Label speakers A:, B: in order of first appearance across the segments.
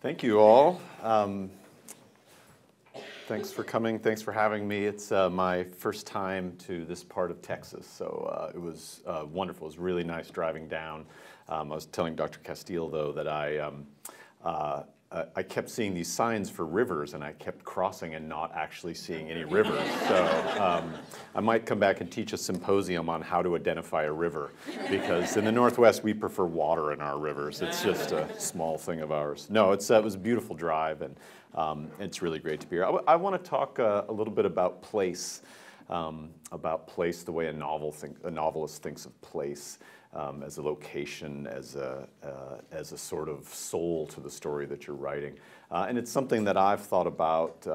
A: Thank you all. Thanks for coming. Thanks for having me. It's my first time to this part of Texas, so it was wonderful. It was really nice driving down. I was telling Dr. Castile, though, that I kept seeing these signs for rivers, and I kept crossing and not actually seeing any rivers. So I might come back and teach a symposium on how to identify a river, because in the Northwest, we prefer water in our rivers. It's just a small thing of ours. No, it was a beautiful drive, and it's really great to be here. I want to talk a little bit about place, the way a novelist thinks of place. As a location, as a sort of soul to the story that you're writing. And it's something that I've thought about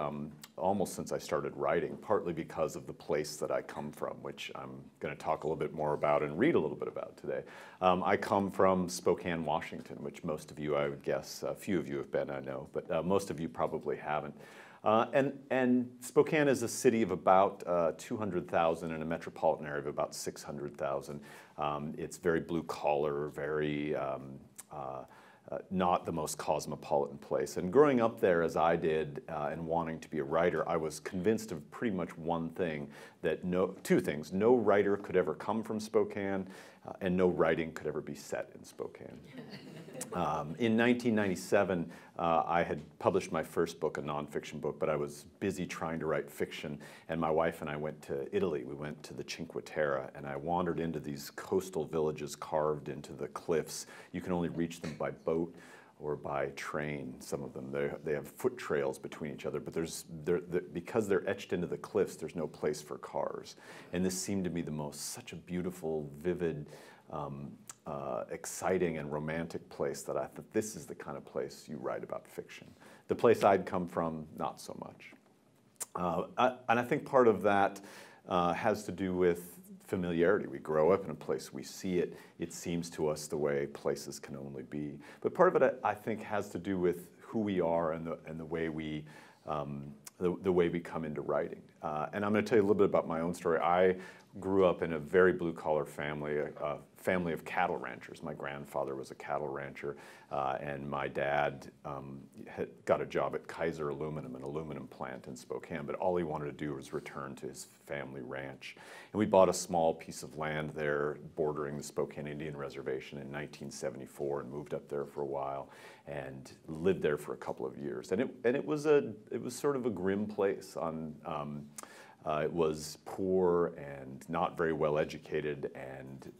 A: almost since I started writing, partly because of the place that I come from, which I'm going to talk a little bit more about and read a little bit about today. I come from Spokane, Washington, which most of you, I would guess, a few of you have been, I know, but most of you probably haven't. And Spokane is a city of about 200,000 and a metropolitan area of about 600,000. It's very blue collar, very not the most cosmopolitan place. And growing up there as I did and wanting to be a writer, I was convinced of pretty much one thing, that two things. No writer could ever come from Spokane, and no writing could ever be set in Spokane. In 1997, I had published my first book, a nonfiction book, but I was busy trying to write fiction, and my wife and I went to Italy. We went to the Cinque Terre, and I wandered into these coastal villages carved into the cliffs. You can only reach them by boat or by train, some of them. They have foot trails between each other, but because they're etched into the cliffs, there's no place for cars. And this seemed to me such a beautiful, vivid, exciting and romantic place that I thought, this is the kind of place you write about fiction. The place I'd come from, not so much. And I think part of that has to do with familiarity. We grow up in a place, we see it, it seems to us the way places can only be. But part of it, I think, has to do with who we are and the way we come into writing. And I'm going to tell you a little bit about my own story. I grew up in a very blue-collar family, a family of cattle ranchers. My grandfather was a cattle rancher, and my dad had got a job at Kaiser Aluminum, an aluminum plant in Spokane, but all he wanted to do was return to his family ranch. And we bought a small piece of land there bordering the Spokane Indian Reservation in 1974 and moved up there for a while and lived there for a couple of years. And it was sort of a grim place. It was poor and not very well educated, and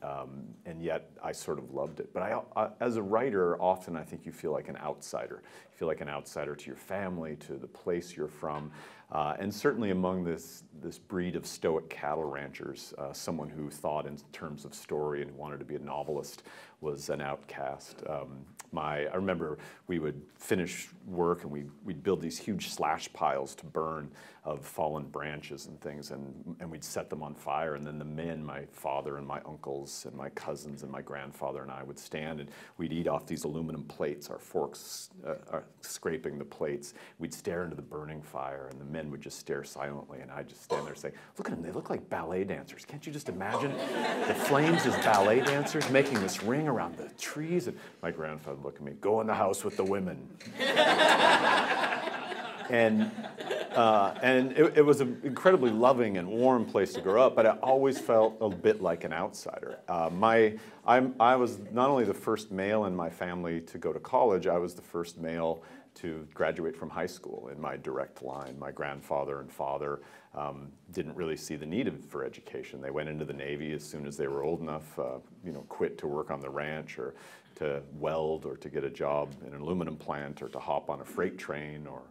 A: yet I sort of loved it. But as a writer, often I think you feel like an outsider. You feel like an outsider to your family, to the place you're from, and certainly among this breed of stoic cattle ranchers, someone who thought in terms of story and wanted to be a novelist was an outcast. I remember we would finish work and we'd build these huge slash piles to burn of fallen branches and things, and we'd set them on fire, and then the men, my father and my uncles and my cousins and my grandfather and I would stand, and we'd eat off these aluminum plates, our forks scraping the plates. We'd stare into the burning fire, and the men would just stare silently, and I'd just stand there saying, look at them, they look like ballet dancers. Can't you just imagine the flames as ballet dancers making this ring around the trees? And my grandfather would look at me, go in the house with the women. And it was an incredibly loving and warm place to grow up, but I always felt a bit like an outsider. I was not only the first male in my family to go to college, I was the first male to graduate from high school in my direct line. My grandfather and father didn't really see the need for education. They went into the Navy as soon as they were old enough, quit to work on the ranch or to weld or to get a job in an aluminum plant or to hop on a freight train or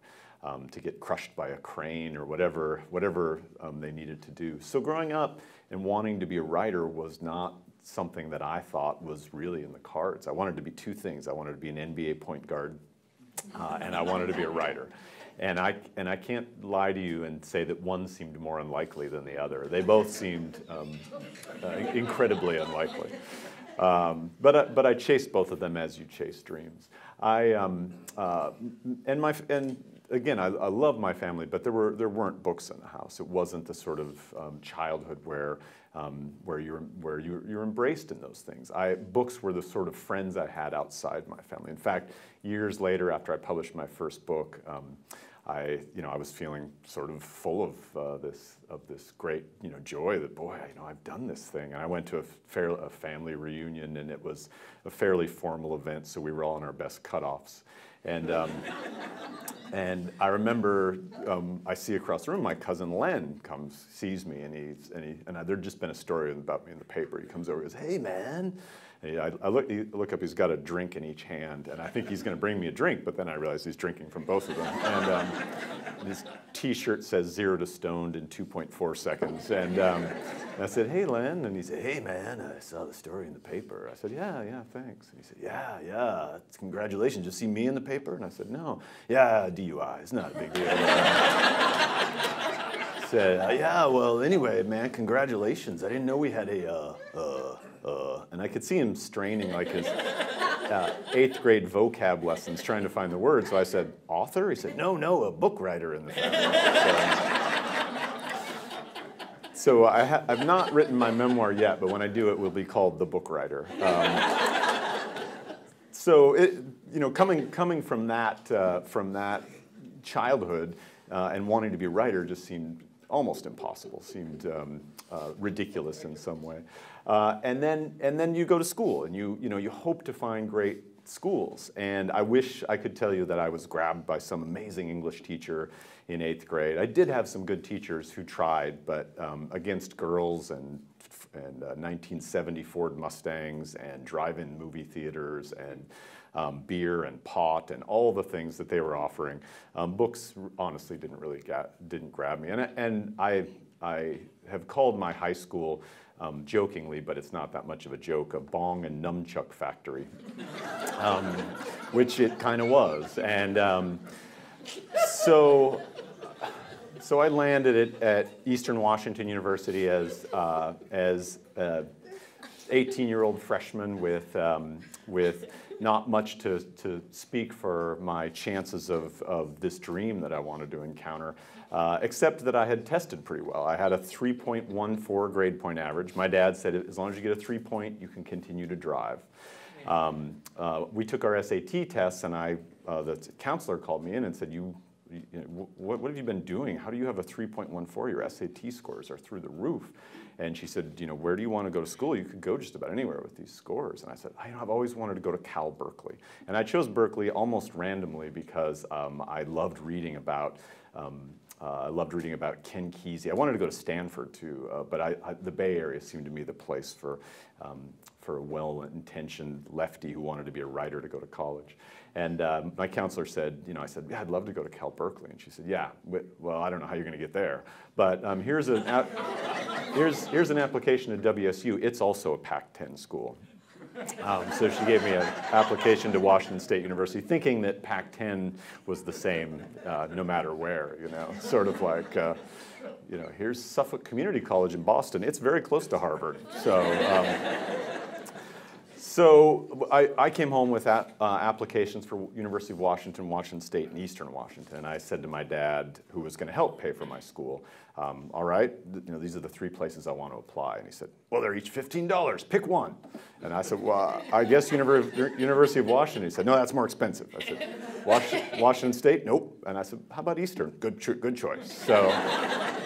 A: to get crushed by a crane or whatever they needed to do. So growing up and wanting to be a writer was not something that I thought was really in the cards. I wanted to be two things. I wanted to be an NBA point guard, and I wanted to be a writer. And I can't lie to you and say that one seemed more unlikely than the other. They both seemed incredibly unlikely. But I chased both of them as you chase dreams. again, I love my family, but there weren't books in the house. It wasn't the sort of childhood where you're embraced in those things. Books were the sort of friends I had outside my family. In fact, years later, after I published my first book, I was feeling sort of full of this great joy that, boy, I've done this thing. And I went to a family reunion, and it was a fairly formal event, so we were all in our best cutoffs. And and I remember I see across the room my cousin Len sees me, and there'd just been a story about me in the paper. He comes over, and goes, "Hey, man." And I look up, he's got a drink in each hand, and I think he's going to bring me a drink, but then I realize he's drinking from both of them. And his T-shirt says 0 to stoned in 2.4 seconds. And I said, "Hey, Len," and he said, "Hey, man, I saw the story in the paper." I said, "Yeah, thanks." And he said, "Yeah, congratulations. Did you see me in the paper?" And I said, "No." "Yeah, DUI. It's not a big deal." Said, "Yeah, well, anyway, man, congratulations. I didn't know we had and I could see him straining like his 8th grade vocab lessons trying to find the word. So I said, "Author?" He said, No, a book writer in the family." So I've not written my memoir yet, but when I do, it will be called The Book Writer. So coming from that childhood and wanting to be a writer just seemed almost impossible, seemed ridiculous in some way. And then you go to school, and you hope to find great schools. And I wish I could tell you that I was grabbed by some amazing English teacher in 8th grade. I did have some good teachers who tried, but against girls and 1970 Ford Mustangs and drive-in movie theaters and beer and pot and all the things that they were offering, books honestly didn't grab me. And I have called my high school, jokingly, but it's not that much of a joke, a bong and nunchuck factory, which it kind of was. And so I landed at Eastern Washington University as an 18-year-old freshman with not much to speak for my chances of this dream that I wanted to encounter, except that I had tested pretty well. I had a 3.14 grade point average. My dad said, as long as you get a 3 you can continue to drive. We took our SAT tests, and the counselor called me in and said, what have you been doing? How do you have a 3.14? Your SAT scores are through the roof. And she said, where do you want to go to school? You could go just about anywhere with these scores. And I said, I've always wanted to go to Cal Berkeley. And I chose Berkeley almost randomly because I loved reading about Ken Kesey. I wanted to go to Stanford too, but the Bay Area seemed to me the place for a well-intentioned lefty who wanted to be a writer to go to college. And my counselor said, I said, yeah, I'd love to go to Cal Berkeley. And she said, yeah, well, I don't know how you're going to get there. But here's an application to WSU. It's also a Pac-10 school. So she gave me an application to Washington State University, thinking that Pac-10 was the same no matter where, sort of like, here's Suffolk Community College in Boston. It's very close to Harvard. So I came home with applications for University of Washington, Washington State, and Eastern Washington. And I said to my dad, who was going to help pay for my school, all right, these are the 3 places I want to apply. And he said, well, they're each $15. Pick one. And I said, well, I guess University of Washington. He said, no, that's more expensive. I said, Washington State? Nope. And I said, how about Eastern? Good choice. So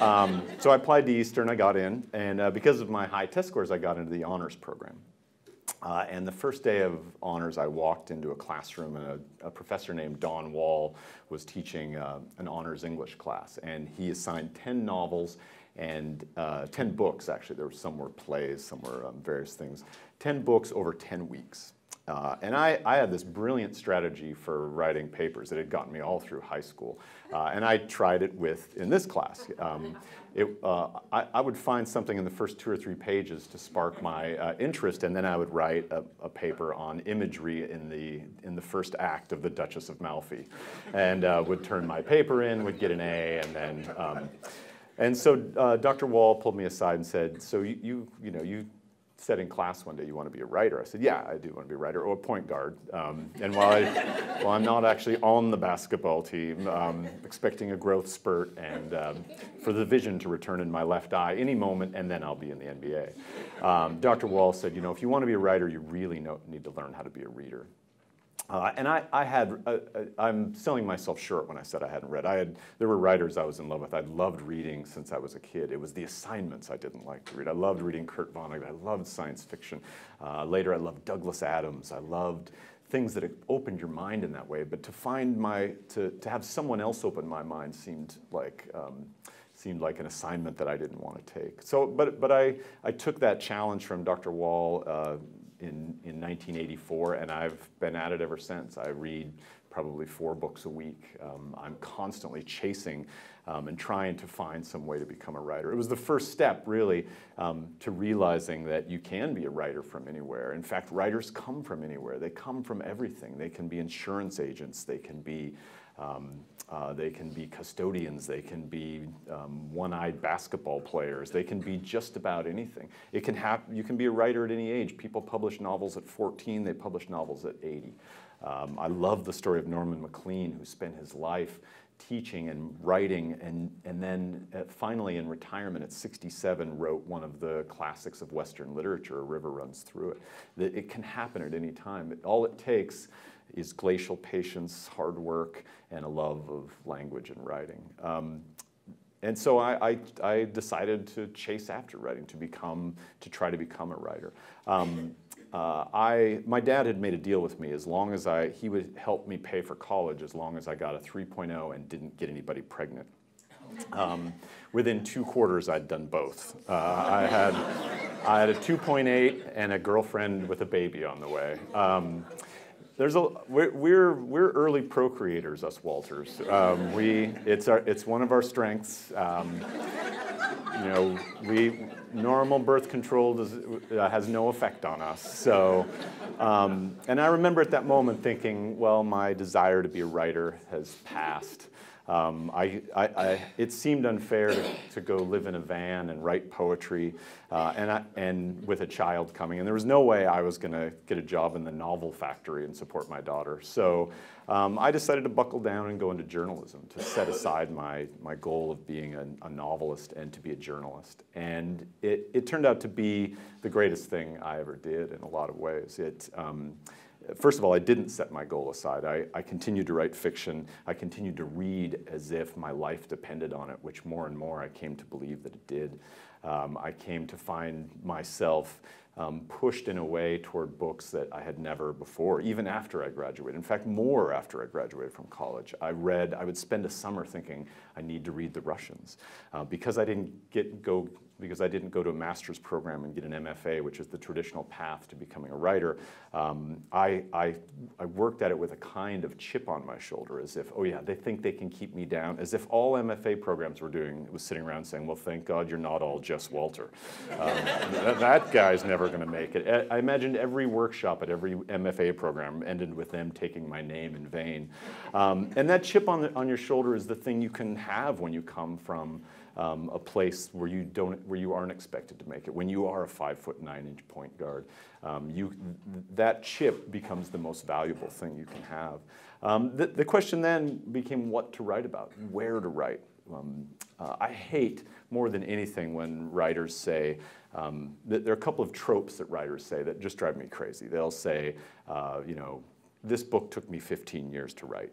A: I applied to Eastern. I got in. And because of my high test scores, I got into the honors program. And the first day of honors, I walked into a classroom, and a professor named Don Wall was teaching an honors English class. And he assigned 10 novels and 10 books, actually. Some were plays, some were various things. 10 books over 10 weeks. And I had this brilliant strategy for writing papers that had gotten me all through high school. And I tried it in this class. I would find something in the first 2 or 3 pages to spark my interest, and then I would write a paper on imagery in the first act of The Duchess of Malfi, and would turn my paper in, would get an A, and then and so Dr. Wall pulled me aside and said, so you said in class one day, "You want to be a writer?" I said, "Yeah, I do want to be a writer, or a point guard." And while I'm not actually on the basketball team, expecting a growth spurt and for the vision to return in my left eye any moment, and then I'll be in the NBA. Dr. Wall said, "You know, if you want to be a writer, you really need to learn how to be a reader." And I'm selling myself short when I said I hadn't read. There were writers I was in love with. I loved reading since I was a kid. It was the assignments I didn't like to read. I loved reading Kurt Vonnegut. I loved science fiction. Later, I loved Douglas Adams. I loved things that opened your mind in that way. But to have someone else open my mind seemed like an assignment that I didn't want to take. So, but I took that challenge from Dr. Wall in 1984, and I've been at it ever since. I read probably 4 books a week. I'm constantly chasing and trying to find some way to become a writer. It was the first step, really, to realizing that you can be a writer from anywhere. In fact, writers come from anywhere. They come from everything. They can be insurance agents. They can be custodians, they can be one-eyed basketball players, they can be just about anything. You can be a writer at any age. People publish novels at 14, they publish novels at 80. I love the story of Norman MacLean, who spent his life teaching and writing, and then finally in retirement at 67 wrote one of the classics of Western literature, A River Runs Through It. That it can happen at any time. All it takes is glacial patience, hard work, and a love of language and writing. And so I decided to chase after writing, to try to become a writer. My dad had made a deal with me. As long as he would help me pay for college as long as I got a 3.0 and didn't get anybody pregnant. Within 2 quarters, I'd done both. I had a 2.8 and a girlfriend with a baby on the way. We're early procreators, us Walters. It's one of our strengths. Normal birth control has no effect on us. So, and I remember at that moment thinking, well, my desire to be a writer has passed. It seemed unfair to go live in a van and write poetry, and with a child coming, and there was no way I was going to get a job in the novel factory and support my daughter. So I decided to buckle down and go into journalism, to set aside my goal of being a novelist and to be a journalist. And it turned out to be the greatest thing I ever did in a lot of ways. First of all, I didn't set my goal aside. I continued to write fiction. I continued to read as if my life depended on it, which more and more I came to believe that it did. I came to find myself pushed in a way toward books that I had never before, even after I graduated. In fact, more after I graduated from college. I would spend a summer thinking, I need to read the Russians. Because I didn't go to a master's program and get an MFA, which is the traditional path to becoming a writer, I worked at it with a kind of chip on my shoulder, as if, oh yeah, they think they can keep me down, as if all MFA programs were doing was sitting around saying, well, thank God you're not all Jess Walter. That guy's never going to make it. I imagined every workshop at every MFA program ended with them taking my name in vain. And that chip on your shoulder is the thing you can have when you come from a place where you aren't expected to make it. When you are a 5'9" point guard, that chip becomes the most valuable thing you can have. The question then became what to write about, where to write. I hate more than anything when writers say, there are a couple of tropes that writers say that just drive me crazy. They'll say, this book took me 15 years to write.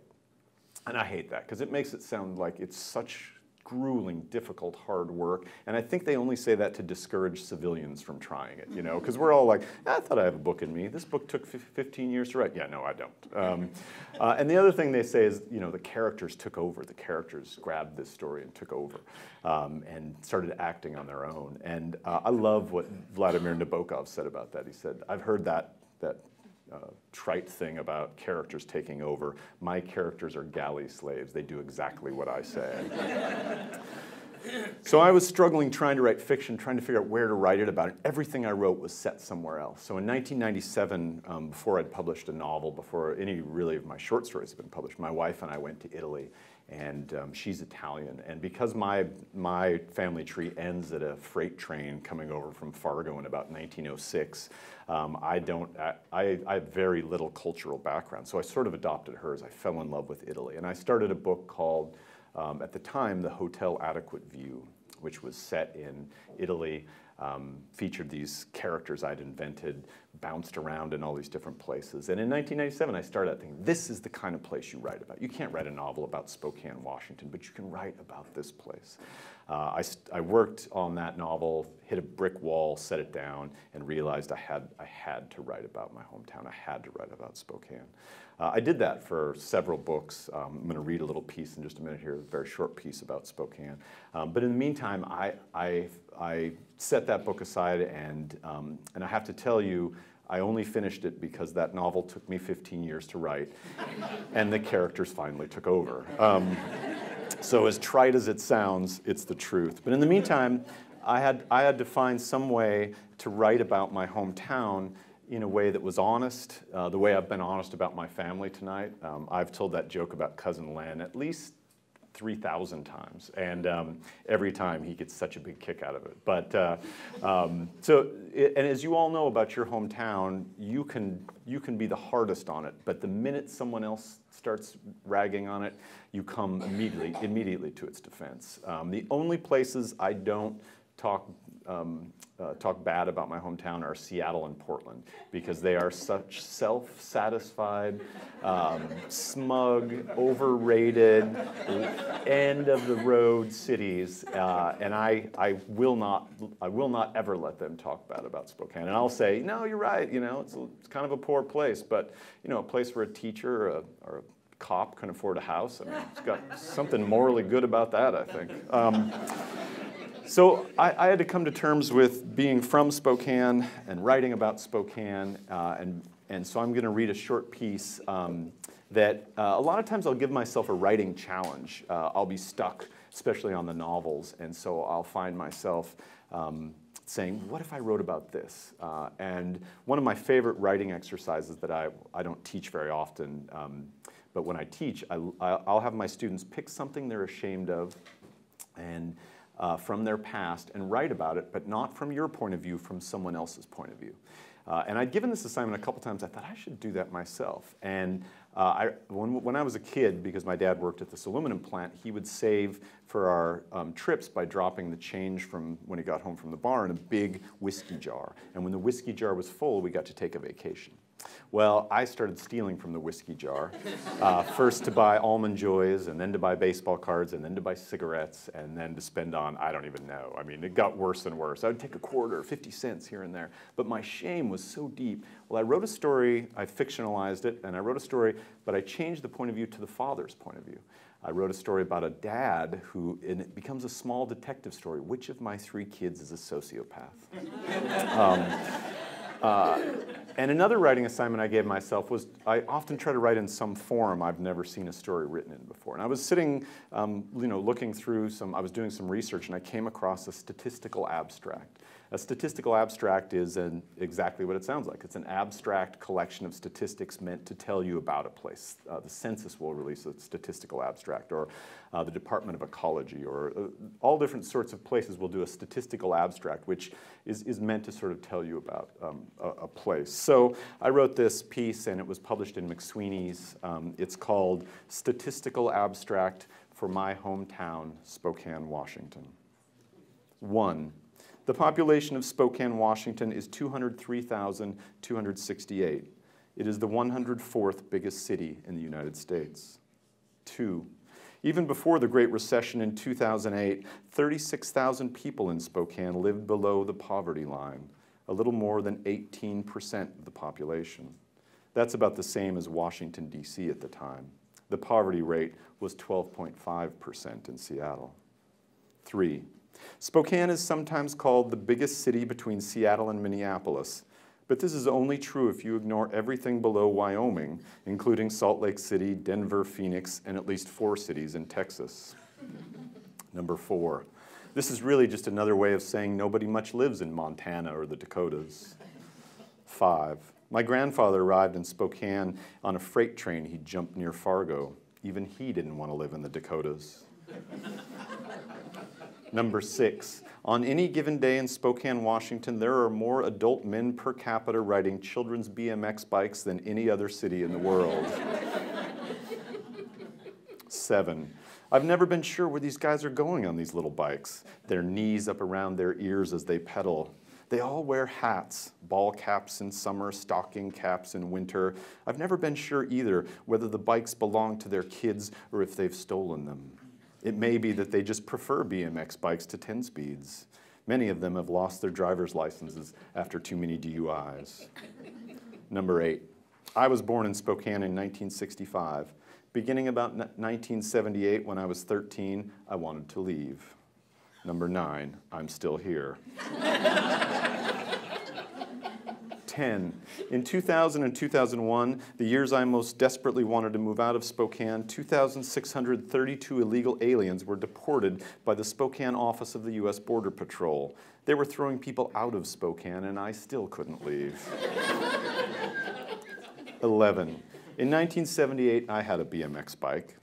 A: And I hate that because it makes it sound like it's such grueling, difficult, hard work. And I think they only say that to discourage civilians from trying it, because we're all like, I thought I have a book in me. This book took 15 years to write. Yeah, no, I don't. And the other thing they say is, the characters took over. The characters grabbed this story and took over and started acting on their own. And I love what Vladimir Nabokov said about that. He said, I've heard that trite thing about characters taking over. My characters are galley slaves. They do exactly what I say. So I was struggling trying to write fiction, trying to figure out where to write it about. And everything I wrote was set somewhere else. So in 1997, before I'd published a novel, before any really of my short stories had been published, my wife and I went to Italy. And she's Italian. And because my family tree ends at a freight train coming over from Fargo in about 1906, I have very little cultural background. So I sort of adopted hers. I fell in love with Italy. And I started a book called, at the time, The Hotel Adequate View, which was set in Italy, featured these characters I'd invented, bounced around in all these different places. And in 1997, I started thinking, this is the kind of place you write about. You can't write a novel about Spokane, Washington, but you can write about this place. I worked on that novel, hit a brick wall, set it down, and realized I had to write about my hometown. I had to write about Spokane. I did that for several books. I'm going to read a little piece in just a minute here, a very short piece about Spokane. But in the meantime, I set that book aside, and I have to tell you, I only finished it because that novel took me 15 years to write, and the characters finally took over. So as trite as it sounds, it's the truth. But in the meantime, I had to find some way to write about my hometown in a way that was honest, the way I've been honest about my family tonight. I've told that joke about Cousin Len at least 3,000 times, and every time he gets such a big kick out of it. But and as you all know about your hometown, you can be the hardest on it, but the minute someone else starts ragging on it, you come immediately to its defense. The only places I don't talk bad about my hometown are Seattle and Portland, because they are such self-satisfied, smug, overrated, end-of-the-road cities, and I will not ever let them talk bad about Spokane. And I'll say, no, you're right. You know, it's kind of a poor place, but you know, a place where a teacher or a cop can afford a house. I mean, it's got something morally good about that, I think. So I had to come to terms with being from Spokane and writing about Spokane, and so I'm going to read a short piece that a lot of times I'll give myself a writing challenge. I'll be stuck, especially on the novels, and so I'll find myself saying, what if I wrote about this? And one of my favorite writing exercises that I don't teach very often, but when I teach, I'll have my students pick something they're ashamed of, and from their past, and write about it, but not from your point of view, from someone else's point of view. And I'd given this assignment a couple times. I thought I should do that myself. And when I was a kid, because my dad worked at this aluminum plant, he would save for our trips by dropping the change from when he got home from the bar in a big whiskey jar. And when the whiskey jar was full, we got to take a vacation. Well, I started stealing from the whiskey jar, first to buy Almond Joys, and then to buy baseball cards, and then to buy cigarettes, and then to spend on, I don't even know. I mean, it got worse and worse. I would take a quarter, 50 cents here and there. But my shame was so deep. Well, I wrote a story, I fictionalized it, and I wrote a story, but I changed the point of view to the father's point of view. I wrote a story about a dad who, and it becomes a small detective story. Which of my 3 kids is a sociopath? And another writing assignment I gave myself was I often try to write in some form I've never seen a story written in before. And I was sitting, looking through I was doing some research, and I came across a statistical abstract. A statistical abstract is exactly what it sounds like. It's an abstract collection of statistics meant to tell you about a place. The census will release a statistical abstract, or the Department of Ecology, or all different sorts of places will do a statistical abstract, which is meant to sort of tell you about a place. So I wrote this piece, and it was published in McSweeney's. It's called Statistical Abstract for My Hometown, Spokane, Washington. 1. The population of Spokane, Washington is 203,268. It is the 104th biggest city in the United States. 2. Even before the Great Recession in 2008, 36,000 people in Spokane lived below the poverty line, a little more than 18% of the population. That's about the same as Washington, D.C. at the time. The poverty rate was 12.5% in Seattle. 3. Spokane is sometimes called the biggest city between Seattle and Minneapolis, but this is only true if you ignore everything below Wyoming, including Salt Lake City, Denver, Phoenix, and at least 4 cities in Texas. Number 4. This is really just another way of saying nobody much lives in Montana or the Dakotas. 5. My grandfather arrived in Spokane on a freight train he jumped near Fargo. Even he didn't want to live in the Dakotas. Number 6. On any given day in Spokane, Washington, there are more adult men per capita riding children's BMX bikes than any other city in the world. 7. I've never been sure where these guys are going on these little bikes, their knees up around their ears as they pedal. They all wear hats, ball caps in summer, stocking caps in winter. I've never been sure either whether the bikes belong to their kids or if they've stolen them. It may be that they just prefer BMX bikes to 10 speeds. Many of them have lost their driver's licenses after too many DUIs. Number 8. I was born in Spokane in 1965. Beginning about 1978, when I was 13, I wanted to leave. Number 9, I'm still here. 10. In 2000 and 2001, the years I most desperately wanted to move out of Spokane, 2,632 illegal aliens were deported by the Spokane office of the U.S. Border Patrol. They were throwing people out of Spokane, and I still couldn't leave. 11. In 1978, I had a BMX bike.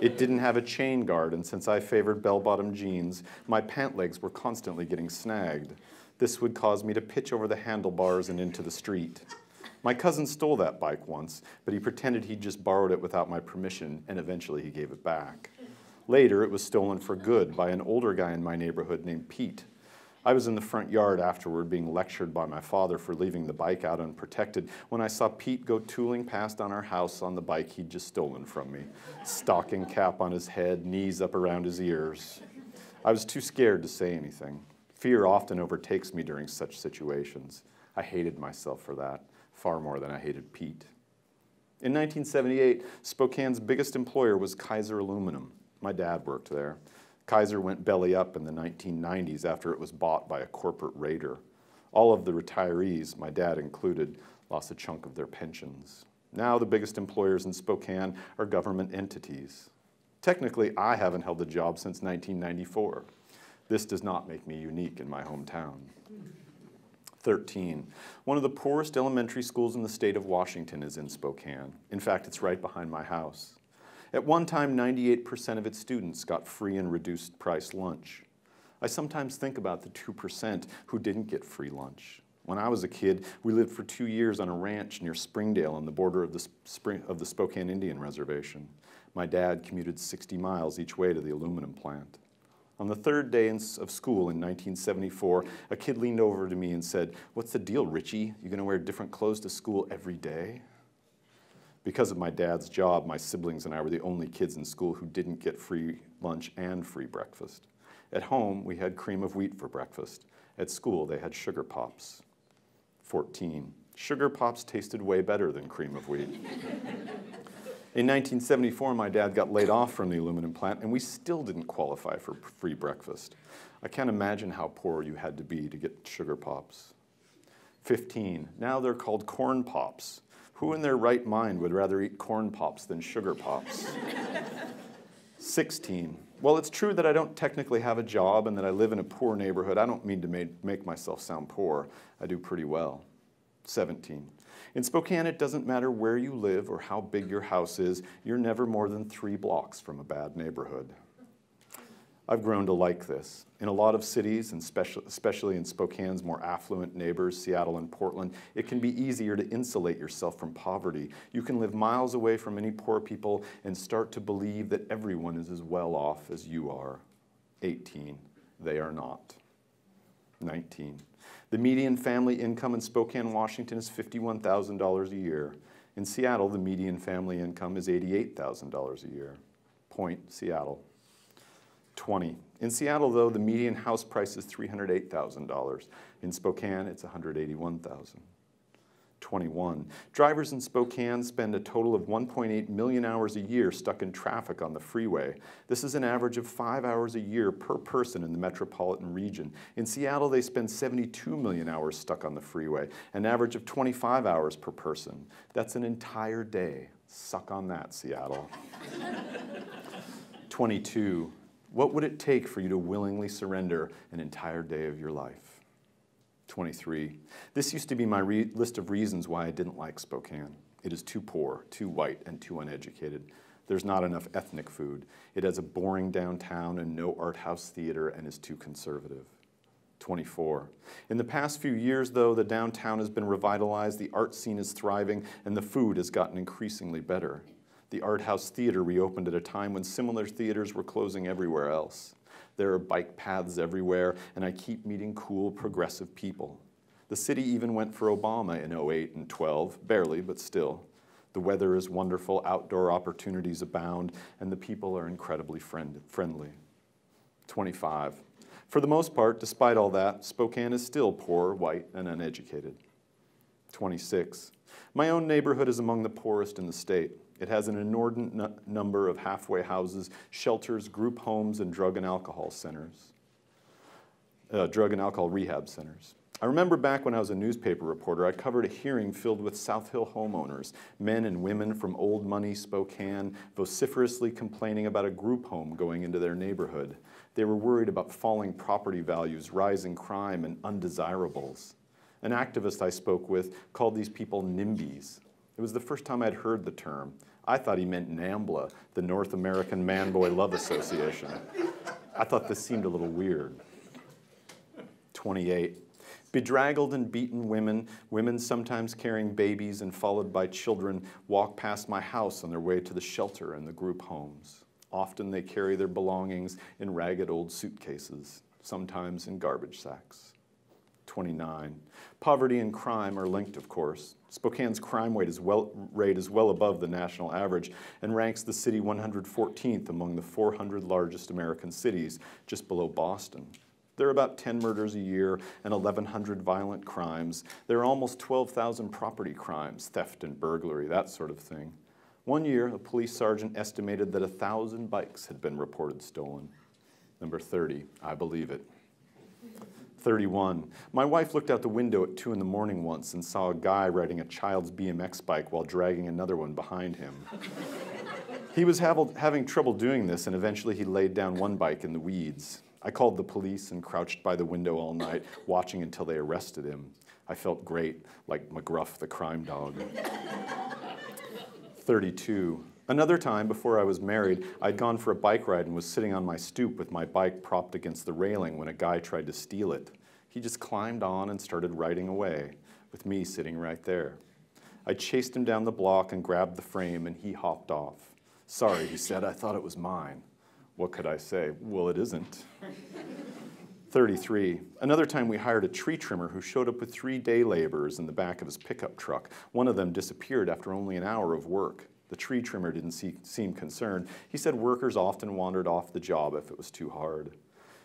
A: It didn't have a chain guard, and since I favored bell-bottom jeans, my pant legs were constantly getting snagged. This would cause me to pitch over the handlebars and into the street. My cousin stole that bike once, but he pretended he'd just borrowed it without my permission, and eventually he gave it back. Later, it was stolen for good by an older guy in my neighborhood named Pete. I was in the front yard afterward being lectured by my father for leaving the bike out unprotected when I saw Pete go tooling past on our house on the bike he'd just stolen from me. Stocking cap on his head, knees up around his ears. I was too scared to say anything. Fear often overtakes me during such situations. I hated myself for that, far more than I hated Pete. In 1978, Spokane's biggest employer was Kaiser Aluminum. My dad worked there. Kaiser went belly up in the 1990s after it was bought by a corporate raider. All of the retirees, my dad included, lost a chunk of their pensions. Now the biggest employers in Spokane are government entities. Technically, I haven't held a job since 1994. This does not make me unique in my hometown. 13. One of the poorest elementary schools in the state of Washington is in Spokane. In fact, it's right behind my house. At one time, 98% of its students got free and reduced price lunch. I sometimes think about the 2% who didn't get free lunch. When I was a kid, we lived for 2 years on a ranch near Springdale on the border of the Spokane Indian Reservation. My dad commuted 60 miles each way to the aluminum plant. On the third day of school in 1974, a kid leaned over to me and said, "What's the deal, Richie? You gonna wear different clothes to school every day?" Because of my dad's job, my siblings and I were the only kids in school who didn't get free lunch and free breakfast. At home, we had cream of wheat for breakfast. At school, they had sugar pops. 14. Sugar pops tasted way better than cream of wheat. In 1974, my dad got laid off from the aluminum plant, and we still didn't qualify for free breakfast. I can't imagine how poor you had to be to get sugar pops. 15. Now they're called corn pops. Who in their right mind would rather eat corn pops than sugar pops? 16. Well, it's true that I don't technically have a job and that I live in a poor neighborhood. I don't mean to make myself sound poor. I do pretty well. 17. In Spokane, it doesn't matter where you live or how big your house is. You're never more than 3 blocks from a bad neighborhood. I've grown to like this. In a lot of cities, and especially in Spokane's more affluent neighbors, Seattle and Portland, it can be easier to insulate yourself from poverty. You can live miles away from any poor people and start to believe that everyone is as well off as you are. 18. They are not. 19. The median family income in Spokane, Washington is $51,000 a year. In Seattle, the median family income is $88,000 a year. Point, Seattle. 20. In Seattle, though, the median house price is $308,000. In Spokane, it's $181,000. 21. Drivers in Spokane spend a total of 1.8 million hours a year stuck in traffic on the freeway. This is an average of 5 hours a year per person in the metropolitan region. In Seattle, they spend 72 million hours stuck on the freeway, an average of 25 hours per person. That's an entire day. Suck on that, Seattle. 22. What would it take for you to willingly surrender an entire day of your life? 23. This used to be my list of reasons why I didn't like Spokane. It is too poor, too white, and too uneducated. There's not enough ethnic food. It has a boring downtown and no art house theater and is too conservative. 24. In the past few years, though, the downtown has been revitalized, the art scene is thriving, and the food has gotten increasingly better. The art house theater reopened at a time when similar theaters were closing everywhere else. There are bike paths everywhere, and I keep meeting cool, progressive people. The city even went for Obama in 08 and 12, barely, but still. The weather is wonderful, outdoor opportunities abound, and the people are incredibly friendly. 25. For the most part, despite all that, Spokane is still poor, white, and uneducated. 26. My own neighborhood is among the poorest in the state. It has an inordinate number of halfway houses, shelters, group homes, and drug and alcohol rehab centers. I remember back when I was a newspaper reporter, I covered a hearing filled with South Hill homeowners, men and women from old money Spokane, vociferously complaining about a group home going into their neighborhood. They were worried about falling property values, rising crime, and undesirables. An activist I spoke with called these people NIMBYs. It was the first time I'd heard the term. I thought he meant NAMBLA, the North American Man-Boy Love Association. I thought this seemed a little weird. 28. Bedraggled and beaten women sometimes carrying babies and followed by children, walk past my house on their way to the shelter and the group homes. Often they carry their belongings in ragged old suitcases, sometimes in garbage sacks. 29. Poverty and crime are linked, of course. Spokane's crime rate is well above the national average and ranks the city 114th among the 400 largest American cities, just below Boston. There are about 10 murders a year and 1,100 violent crimes. There are almost 12,000 property crimes, theft and burglary, that sort of thing. One year, a police sergeant estimated that 1,000 bikes had been reported stolen. Number 30, I believe it. 31, my wife looked out the window at 2 in the morning once and saw a guy riding a child's BMX bike while dragging another one behind him. He was having trouble doing this, and eventually he laid down one bike in the weeds. I called the police and crouched by the window all night, watching until they arrested him. I felt great, like McGruff the crime dog. 32. Another time, before I was married, I'd gone for a bike ride and was sitting on my stoop with my bike propped against the railing when a guy tried to steal it. He just climbed on and started riding away, with me sitting right there. I chased him down the block and grabbed the frame, and he hopped off. Sorry, he said, I thought it was mine. What could I say? Well, it isn't. 33. Another time we hired a tree trimmer who showed up with 3 day laborers in the back of his pickup truck. One of them disappeared after only an hour of work. The tree trimmer didn't seem concerned. He said workers often wandered off the job if it was too hard.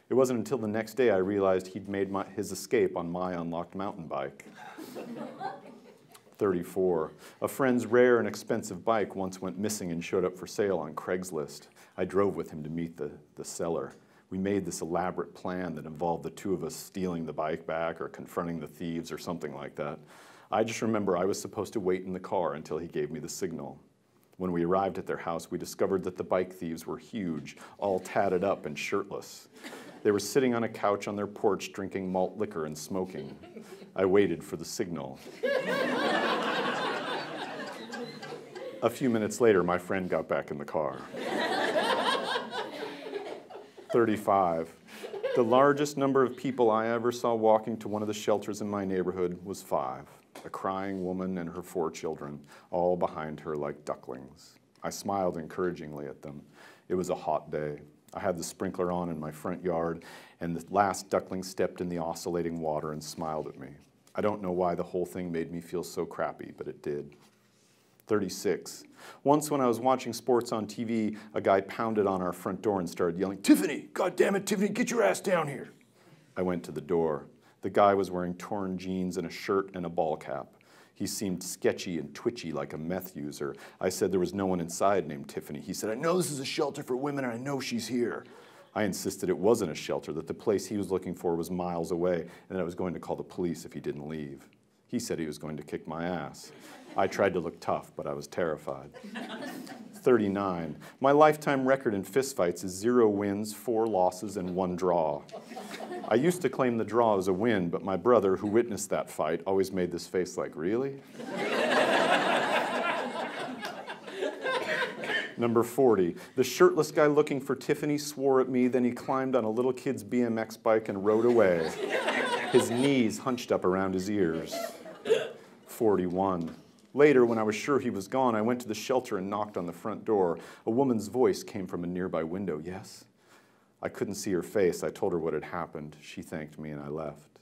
A: It wasn't until the next day I realized he'd made his escape on my unlocked mountain bike. 34. A friend's rare and expensive bike once went missing and showed up for sale on Craigslist. I drove with him to meet the seller. We made this elaborate plan that involved the 2 of us stealing the bike back or confronting the thieves or something like that. I just remember I was supposed to wait in the car until he gave me the signal. When we arrived at their house, we discovered that the bike thieves were huge, all tatted up and shirtless. They were sitting on a couch on their porch drinking malt liquor and smoking. I waited for the signal. A few minutes later, my friend got back in the car. 35. The largest number of people I ever saw walking to one of the shelters in my neighborhood was 5. A crying woman and her 4 children, all behind her like ducklings. I smiled encouragingly at them. It was a hot day. I had the sprinkler on in my front yard, and the last duckling stepped in the oscillating water and smiled at me. I don't know why the whole thing made me feel so crappy, but it did. 36. Once when I was watching sports on TV, a guy pounded on our front door and started yelling, "Tiffany, God damn it, Tiffany, get your ass down here." I went to the door. The guy was wearing torn jeans and a shirt and a ball cap. He seemed sketchy and twitchy like a meth user. I said there was no one inside named Tiffany. He said, "I know this is a shelter for women and I know she's here." I insisted it wasn't a shelter, that the place he was looking for was miles away and that I was going to call the police if he didn't leave. He said he was going to kick my ass. I tried to look tough, but I was terrified. 39. My lifetime record in fistfights is 0 wins, 4 losses, and 1 draw. I used to claim the draw as a win, but my brother, who witnessed that fight, always made this face like, really? Number 40. The shirtless guy looking for Tiffany swore at me, then he climbed on a little kid's BMX bike and rode away. His knees hunched up around his ears. 41. Later, when I was sure he was gone, I went to the shelter and knocked on the front door. A woman's voice came from a nearby window. Yes? I couldn't see her face. I told her what had happened. She thanked me and I left.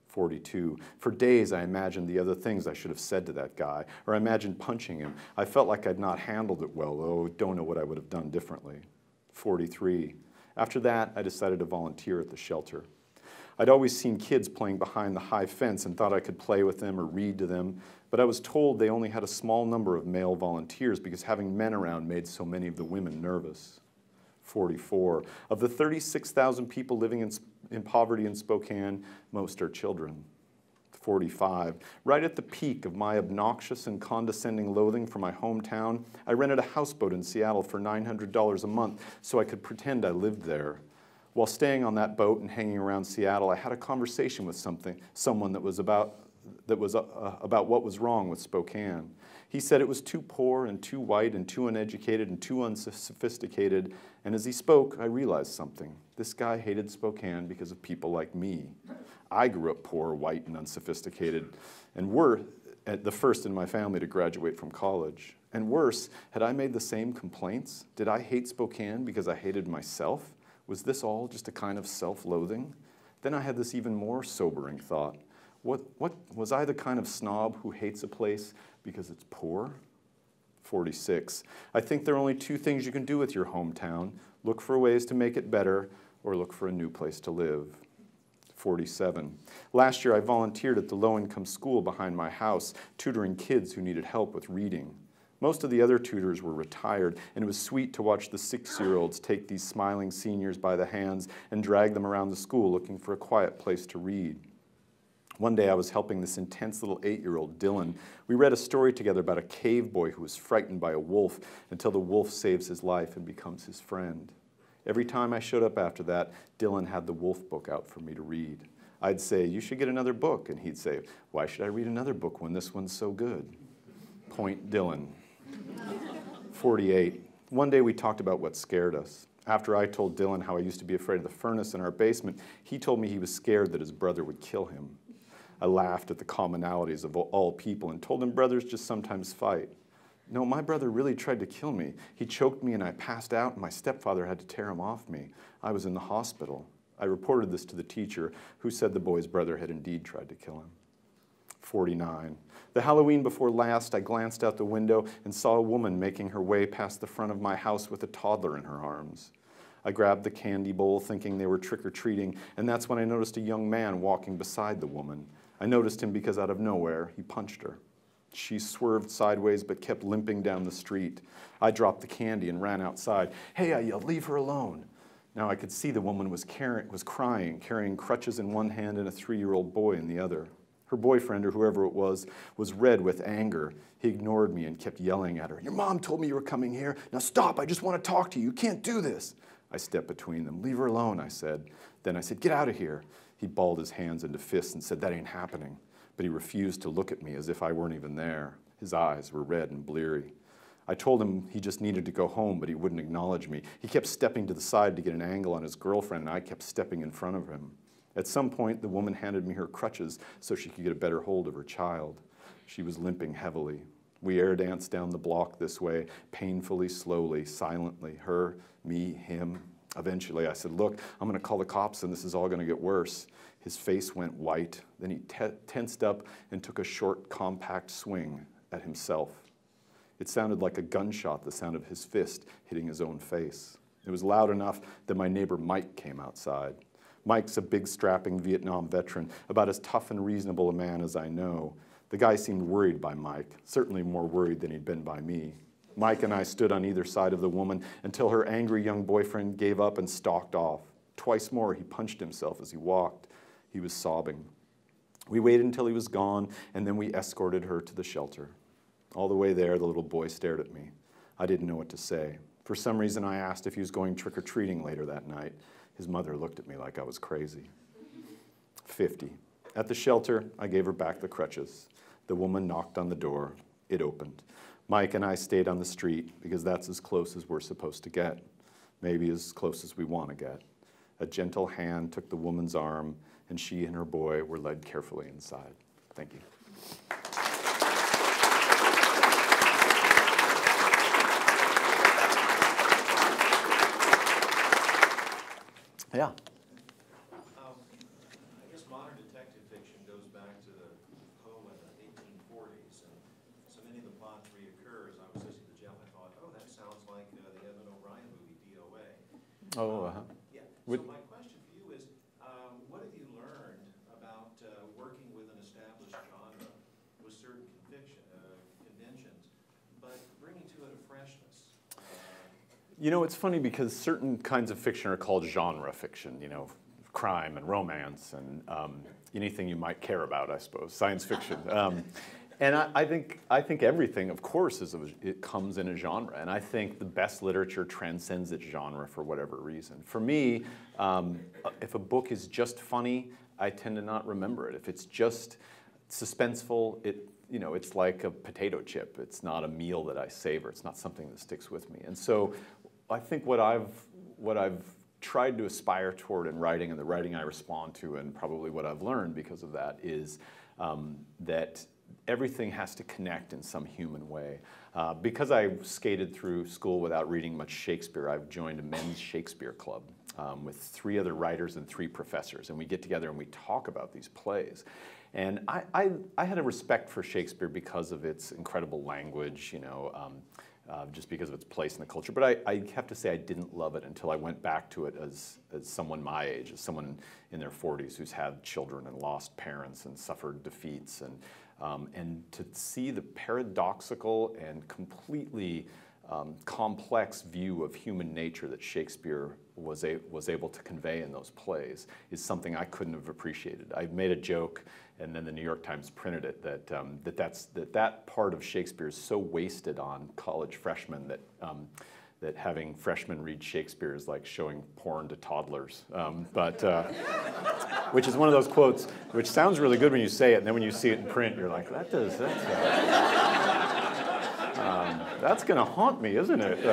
A: 42. For days, I imagined the other things I should have said to that guy, or I imagined punching him. I felt like I'd not handled it well, though don't know what I would have done differently. 43. After that, I decided to volunteer at the shelter. I'd always seen kids playing behind the high fence and thought I could play with them or read to them, but I was told they only had a small number of male volunteers because having men around made so many of the women nervous. 44. Of the 36,000 people living in poverty in Spokane, most are children. 45. Right at the peak of my obnoxious and condescending loathing for my hometown, I rented a houseboat in Seattle for $900 a month so I could pretend I lived there. While staying on that boat and hanging around Seattle, I had a conversation with someone that was about what was wrong with Spokane. He said it was too poor and too white and too uneducated and too unsophisticated, and as he spoke, I realized something. This guy hated Spokane because of people like me. I grew up poor, white, and unsophisticated, and were the first in my family to graduate from college. And worse, had I made the same complaints? Did I hate Spokane because I hated myself? Was this all just a kind of self-loathing? Then I had this even more sobering thought. What was I the kind of snob who hates a place because it's poor? 46. I think there are only 2 things you can do with your hometown. Look for ways to make it better or look for a new place to live. 47. Last year I volunteered at the low-income school behind my house, tutoring kids who needed help with reading. Most of the other tutors were retired, and it was sweet to watch the 6-year-olds take these smiling seniors by the hands and drag them around the school looking for a quiet place to read. One day I was helping this intense little 8-year-old, Dylan. We read a story together about a cave boy who was frightened by a wolf until the wolf saves his life and becomes his friend. Every time I showed up after that, Dylan had the wolf book out for me to read. I'd say, "You should get another book," and he'd say, "Why should I read another book when this one's so good?" Point Dylan. 48. One day we talked about what scared us. After I told Dylan how I used to be afraid of the furnace in our basement, he told me he was scared that his brother would kill him. I laughed at the commonalities of all people and told him brothers just sometimes fight. No, my brother really tried to kill me. He choked me and I passed out and my stepfather had to tear him off me. I was in the hospital. I reported this to the teacher, who said the boy's brother had indeed tried to kill him. 49. The Halloween before last, I glanced out the window and saw a woman making her way past the front of my house with a toddler in her arms. I grabbed the candy bowl thinking they were trick-or-treating, and that's when I noticed a young man walking beside the woman. I noticed him because out of nowhere, he punched her. She swerved sideways but kept limping down the street. I dropped the candy and ran outside. "Hey," I yelled, "leave her alone." Now I could see the woman was crying, carrying crutches in one hand and a 3-year-old boy in the other. Her boyfriend, or whoever it was red with anger. He ignored me and kept yelling at her. "Your mom told me you were coming here. Now stop, I just want to talk to you. You can't do this." I stepped between them. "Leave her alone," I said. Then I said, "Get out of here." He balled his hands into fists and said, "That ain't happening." But he refused to look at me as if I weren't even there. His eyes were red and bleary. I told him he just needed to go home, but he wouldn't acknowledge me. He kept stepping to the side to get an angle on his girlfriend, and I kept stepping in front of him. At some point, the woman handed me her crutches so she could get a better hold of her child. She was limping heavily. We air danced down the block this way, painfully, slowly, silently. Her, me, him. Eventually, I said, "Look, I'm going to call the cops and this is all going to get worse." His face went white. Then he tensed up and took a short, compact swing at himself. It sounded like a gunshot, the sound of his fist hitting his own face. It was loud enough that my neighbor Mike came outside. Mike's a big, strapping Vietnam veteran, about as tough and reasonable a man as I know. The guy seemed worried by Mike, certainly more worried than he'd been by me. Mike and I stood on either side of the woman until her angry young boyfriend gave up and stalked off. Twice more, he punched himself as he walked. He was sobbing. We waited until he was gone, and then we escorted her to the shelter. All the way there, the little boy stared at me. I didn't know what to say. For some reason, I asked if he was going trick-or-treating later that night. His mother looked at me like I was crazy. 50. At the shelter, I gave her back the crutches. The woman knocked on the door. It opened. Mike and I stayed on the street because that's as close as we're supposed to get, maybe as close as we want to get. A gentle hand took the woman's arm, and she and her boy were led carefully inside. Thank you. Yeah.
B: I guess modern detective fiction goes back to the Poe in the 1840s, and so many of the plots reoccur. As I was listening to Jeff, I thought, oh, that sounds like the Evan O'Brien movie, DOA.
A: Oh,
B: yeah. So my question for you is, what have you learned about working with an established genre with certain conventions, but bringing to it a freshness?
A: You know, it's funny because certain kinds of fiction are called genre fiction, you know, crime and romance and anything you might care about, I suppose, science fiction. And I think everything, of course, it comes in a genre. And I think the best literature transcends its genre for whatever reason. For me, if a book is just funny, I tend to not remember it. If it's just suspenseful, it's like a potato chip. It's not a meal that I savor. It's not something that sticks with me. And so I think what I've tried to aspire toward in writing and the writing I respond to, and probably what I've learned because of that, is that everything has to connect in some human way. Because I skated through school without reading much Shakespeare, I've joined a men's Shakespeare club with 3 other writers and 3 professors, and we get together and we talk about these plays. And I had a respect for Shakespeare because of its incredible language, you know, just because of its place in the culture. But I have to say I didn't love it until I went back to it as someone my age, as someone in their 40s who's had children and lost parents and suffered defeats. And to see the paradoxical and completely complex view of human nature that Shakespeare was able to convey in those plays is something I couldn't have appreciated. I made a joke, and then the New York Times printed it, that part of Shakespeare is so wasted on college freshmen that having freshmen read Shakespeare is like showing porn to toddlers. Which is one of those quotes which sounds really good when you say it, and then when you see it in print, you're like, that's going to haunt me, isn't it?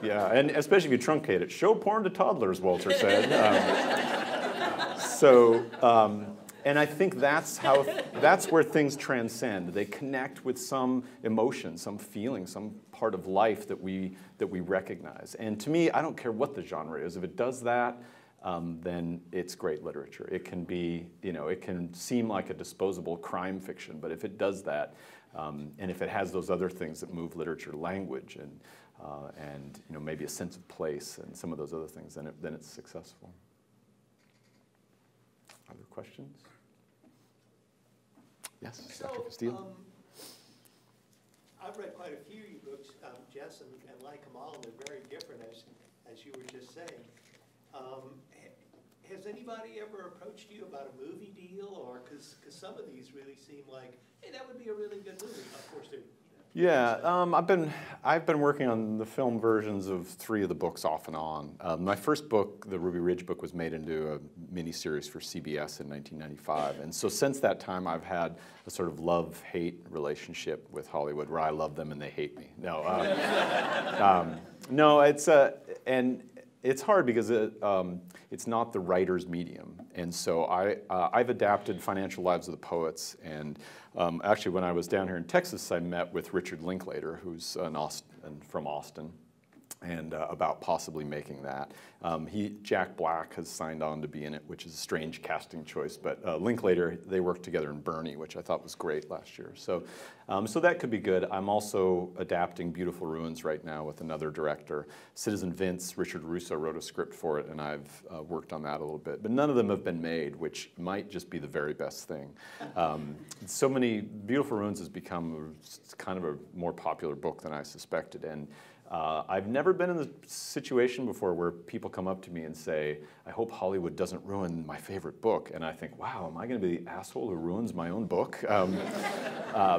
A: Yeah, and especially if you truncate it. Show porn to toddlers, Walter said. And I think that's where things transcend. They connect with some emotion, some feeling, some part of life that we recognize. And to me, I don't care what the genre is. If it does that, then it's great literature. It can be, you know, it can seem like a disposable crime fiction, but if it does that, and if it has those other things that move literature, language, and you know, maybe a sense of place, and some of those other things, then it's successful. Other questions? Yes,
C: So,
A: Dr. Castillo.
C: I've read quite a few of your books, Jess, and like them all, and they're very different, as you were just saying. Has anybody ever approached you about a movie deal, or because some of these really seem like, hey, that would be a really good movie. Of course, they're.
A: Yeah, I've been working on the film versions of 3 of the books off and on. My first book, the Ruby Ridge book, was made into a miniseries for CBS in 1995, and so since that time, I've had a sort of love-hate relationship with Hollywood, where I love them and they hate me. No, no, and it's hard because it's not the writer's medium, and so I've adapted Financial Lives of the Poets, and actually when I was down here in Texas, I met with Richard Linklater, who's from Austin, and about possibly making that. Jack Black has signed on to be in it, which is a strange casting choice, but Linklater, they worked together in Bernie, which I thought was great last year. So that could be good. I'm also adapting Beautiful Ruins right now with another director. Citizen Vince, Richard Russo wrote a script for it, and I've worked on that a little bit. But none of them have been made, which might just be the very best thing. Beautiful Ruins has become kind of a more popular book than I suspected, and I've never been in the situation before where people come up to me and say, I hope Hollywood doesn't ruin my favorite book. And I think, wow, am I going to be the asshole who ruins my own book?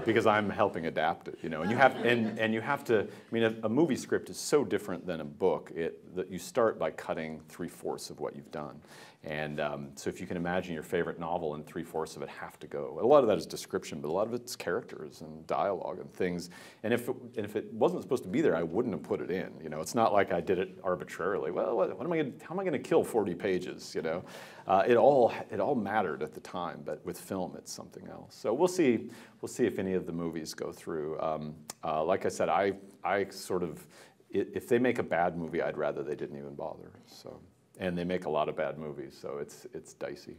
A: Because I'm helping adapt it, you know. And you have to, I mean, a movie script is so different than a book that you start by cutting 3/4 of what you've done. And so if you can imagine your favorite novel and 3/4 of it have to go. A lot of that is description, but a lot of it's characters and dialogue and things. And if it wasn't supposed to be there, I wouldn't have put it in. You know, it's not like I did it arbitrarily. Well, how am I going to kill 40 pages? You know, it all mattered at the time, but with film, it's something else. So we'll see if any of the movies go through. Like I said, I sort of, if they make a bad movie, I'd rather they didn't even bother. So. And they make a lot of bad movies, so it's dicey.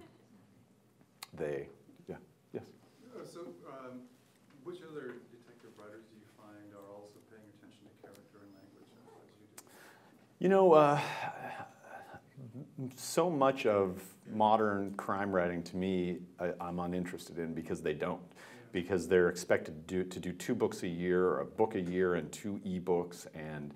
A: Yes.
D: So, which other detective writers do you find are also paying attention to character and language as you do?
A: You know, so much of modern crime writing, to me, I'm uninterested in because they don't. Because they're expected to do 2 books a year, or a book a year, and 2 ebooks, and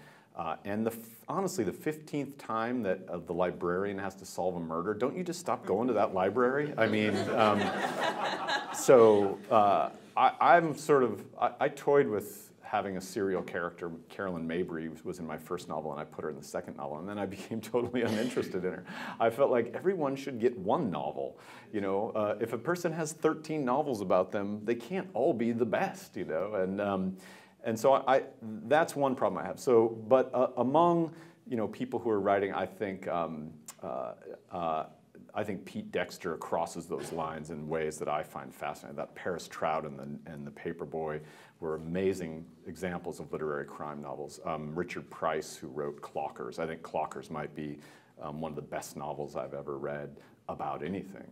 A: honestly, the 15th time that the librarian has to solve a murder, don't you just stop going to that library? I mean, I'm sort of, I toyed with having a serial character. Carolyn Mabry was in my first novel, and I put her in the second novel, and then I became totally uninterested in her. I felt like everyone should get 1 novel. You know, if a person has 13 novels about them, they can't all be the best, you know, and so that's one problem I have. So, but among, you know, people who are writing, I think Pete Dexter crosses those lines in ways that I find fascinating. That Paris Trout and the Paperboy were amazing examples of literary crime novels. Richard Price, who wrote Clockers, I think Clockers might be one of the best novels I've ever read about anything.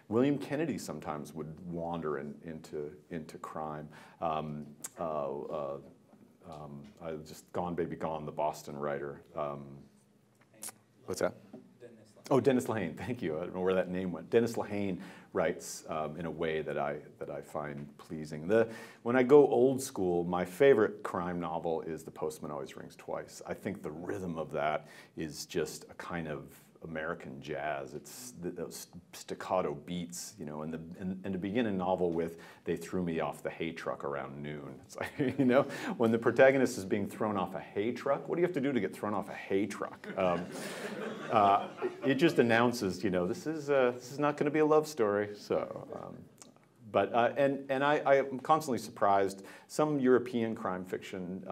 A: William Kennedy sometimes would wander into crime. Just Gone Baby Gone, the Boston writer. What's that? Oh, Dennis Lehane. Thank you. I don't know where that name went. Dennis Lehane writes in a way that I find pleasing. When I go old school, my favorite crime novel is The Postman Always Rings Twice. I think the rhythm of that is just a kind of American jazz. It's those staccato beats, you know, and to begin a novel with, they threw me off the hay truck around noon. It's like, you know, when the protagonist is being thrown off a hay truck, what do you have to do to get thrown off a hay truck? It just announces, you know, this is not going to be a love story. So, and I am constantly surprised. Some European crime fiction,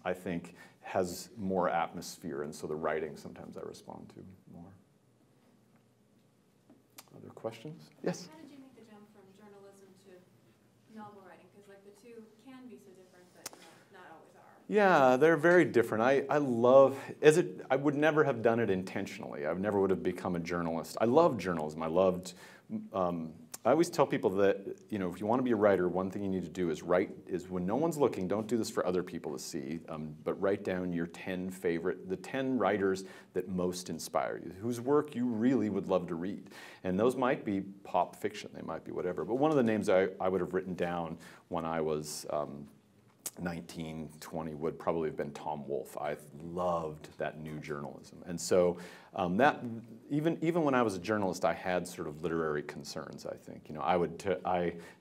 A: I think, has more atmosphere, and so the writing sometimes I respond to more. Other questions? Yes?
E: How did you make the jump from journalism to novel writing? Because like the two can be so different, but not always are.
A: Yeah, they're very different. I would never have done it intentionally. I never would have become a journalist. I loved journalism. I always tell people that, you know, if you want to be a writer, one thing you need to do is when no one's looking, don't do this for other people to see, but write down your 10 writers that most inspire you, whose work you really would love to read. And those might be pop fiction, they might be whatever. But one of the names I would have written down when I was 19, 20 would probably have been Tom Wolfe. I loved that new journalism. And so even when I was a journalist, I had sort of literary concerns, I think. You know,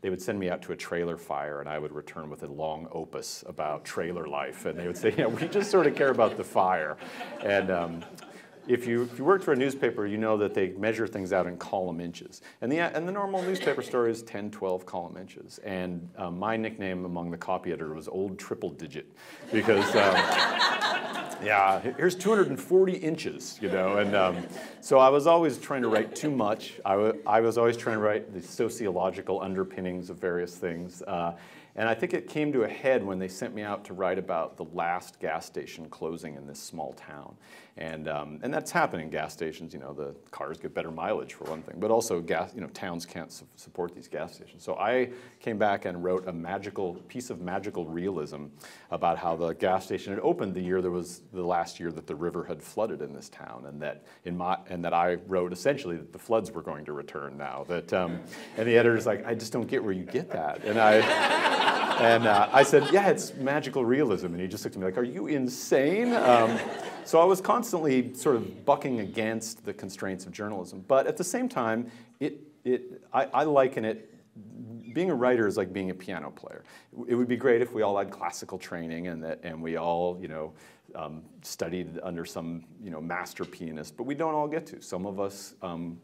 A: they would send me out to a trailer fire, and I would return with a long opus about trailer life. And they would say, yeah, we just sort of care about the fire. And if you worked for a newspaper, you know that they measure things out in column inches. And the normal newspaper story is 10, 12 column inches. And my nickname among the copy editor was Old Triple Digit. Because, yeah, here's 240 inches, you know. And so I was always trying to write too much. I was always trying to write the sociological underpinnings of various things. And I think it came to a head when they sent me out to write about the last gas station closing in this small town. And that's happening in gas stations. You know, the cars get better mileage for one thing, but also towns can't support these gas stations. So I came back and wrote a piece of magical realism about how the gas station had opened the last year that the river had flooded in this town, and that I wrote essentially that the floods were going to return now. And the editor's like, I just don't get where you get that. And And I said, yeah, it's magical realism. And he just looked at me like, are you insane? So I was constantly sort of bucking against the constraints of journalism. But at the same time, I liken it, being a writer is like being a piano player. It would be great if we all had classical training and we all, studied under some, master pianist, but we don't all get to. Some of us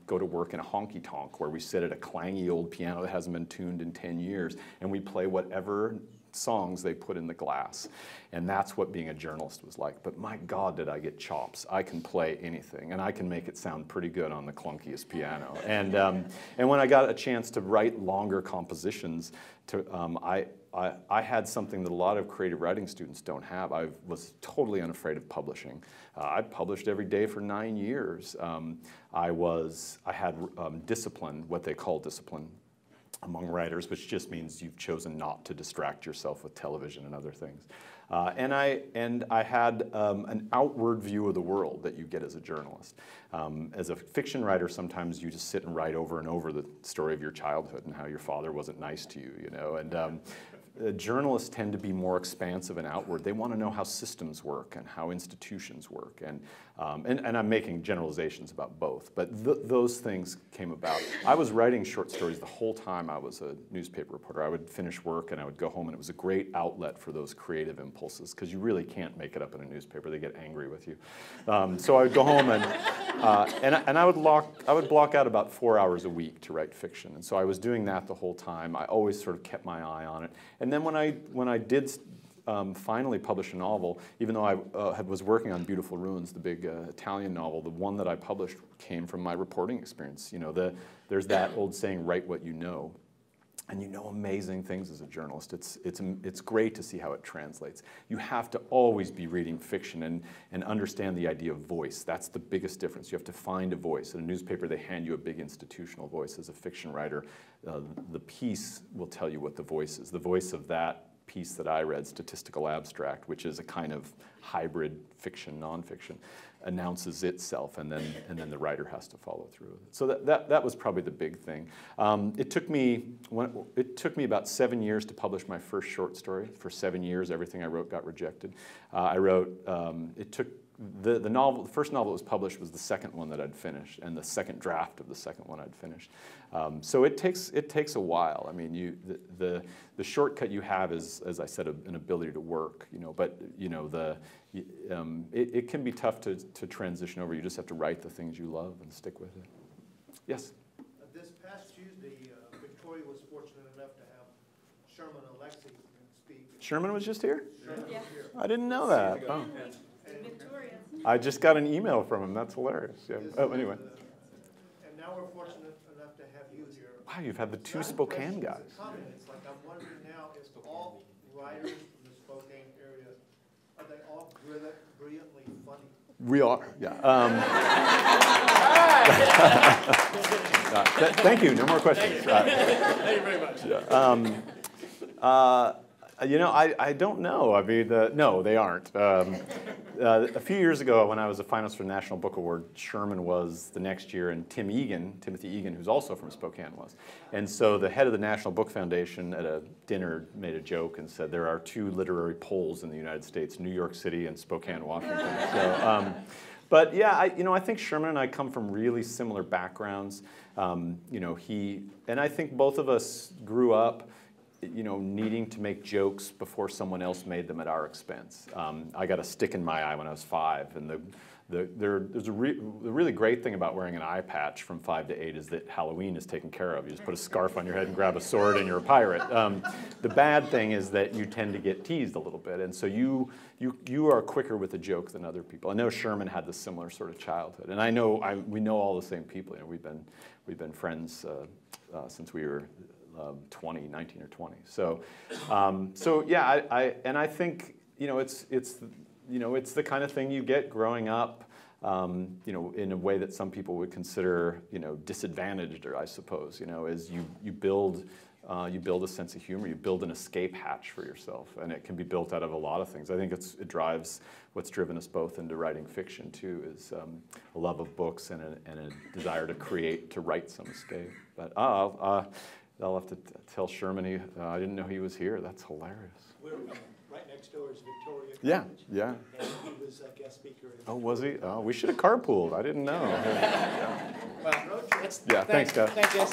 A: go to work in a honky-tonk where we sit at a clangy old piano that hasn't been tuned in 10 years, and we play whatever songs they put in the glass. And that's what being a journalist was like. But my God, did I get chops. I can play anything, and I can make it sound pretty good on the clunkiest piano. And when I got a chance to write longer compositions, I had something that a lot of creative writing students don't have. I was totally unafraid of publishing. I published every day for 9 years. I had discipline, what they call discipline, among writers, which just means you've chosen not to distract yourself with television and other things. And I had an outward view of the world that you get as a journalist. As a fiction writer, sometimes you just sit and write over and over the story of your childhood and how your father wasn't nice to you, And journalists tend to be more expansive and outward. They want to know how systems work and how institutions work. And I'm making generalizations about both, but those things came about. I was writing short stories the whole time I was a newspaper reporter. I would finish work and I would go home, and it was a great outlet for those creative impulses, because you really can't make it up in a newspaper. They get angry with you. So I would go home and I would block out about 4 hours a week to write fiction. And so I was doing that the whole time. I always sort of kept my eye on it. And then when I did finally publish a novel, even though I was working on Beautiful Ruins, the big Italian novel, the one that I published came from my reporting experience. There's that old saying, write what you know. And you know amazing things as a journalist. It's great to see how it translates. You have to always be reading fiction and understand the idea of voice. That's the biggest difference. You have to find a voice. In a newspaper, they hand you a big institutional voice. As a fiction writer, the piece will tell you what the voice is. The voice of that piece that I read, Statistical Abstract, which is a kind of hybrid fiction, nonfiction, announces itself, and then the writer has to follow through. So that was probably the big thing. It took me about 7 years to publish my first short story. For 7 years, everything I wrote got rejected. The first novel that was published was the second one that I'd finished, and the second draft of the second one I'd finished. So it takes a while. I mean, the shortcut you have is, as I said, an ability to work. But it can be tough to transition over. You just have to write the things you love and stick with it. Yes.
C: This past Tuesday, Victoria was fortunate enough to have Sherman Alexie speak.
A: Sherman was just here?
C: Sherman was
E: Yeah.
C: here.
A: I didn't know that. Oh.
E: Victoria.
A: I just got an email from him. That's hilarious. Yeah. Oh, anyway.
C: And now we're fortunate enough to have you here.
A: Wow, you've had the two Spokane guys.
C: Comments. Like, I'm wondering now, if all writers from the Spokane area, are they all brilliantly funny?
A: We are, yeah. Thank you. No more questions.
C: Thank you very much.
A: Yeah. I don't know. I mean, no, they aren't. A few years ago, when I was a finalist for the National Book Award, Sherman was the next year, and Timothy Egan, who's also from Spokane, was. And so the head of the National Book Foundation at a dinner made a joke and said, there are two literary poles in the United States, New York City and Spokane, Washington. So, but yeah, I think Sherman and I come from really similar backgrounds. And I think both of us grew up needing to make jokes before someone else made them at our expense. I got a stick in my eye when I was 5, and there's a really great thing about wearing an eye patch from 5 to 8 is that Halloween is taken care of. You just put a scarf on your head and grab a sword and you're a pirate. The bad thing is that you tend to get teased a little bit, and so you are quicker with a joke than other people. I know Sherman had this similar sort of childhood, and we know all the same people. We've been friends since we were 19 or 20. So yeah, I think it's the kind of thing you get growing up, in a way that some people would consider disadvantaged, or I suppose, is you build a sense of humor, you build an escape hatch for yourself, and it can be built out of a lot of things. I think it drives what's driven us both into writing fiction too, is a love of books and a desire to write some escape. But I'll have to tell Sherman I didn't know he was here. That's hilarious.
C: We're right next door is Victoria
A: Yeah,
C: College.
A: yeah.
C: And he was a guest speaker.
A: Oh, was he? Oh, we should have carpooled. I didn't know.
F: Well, let's,
A: Yeah, thanks, guys.
F: Thanks, Jess.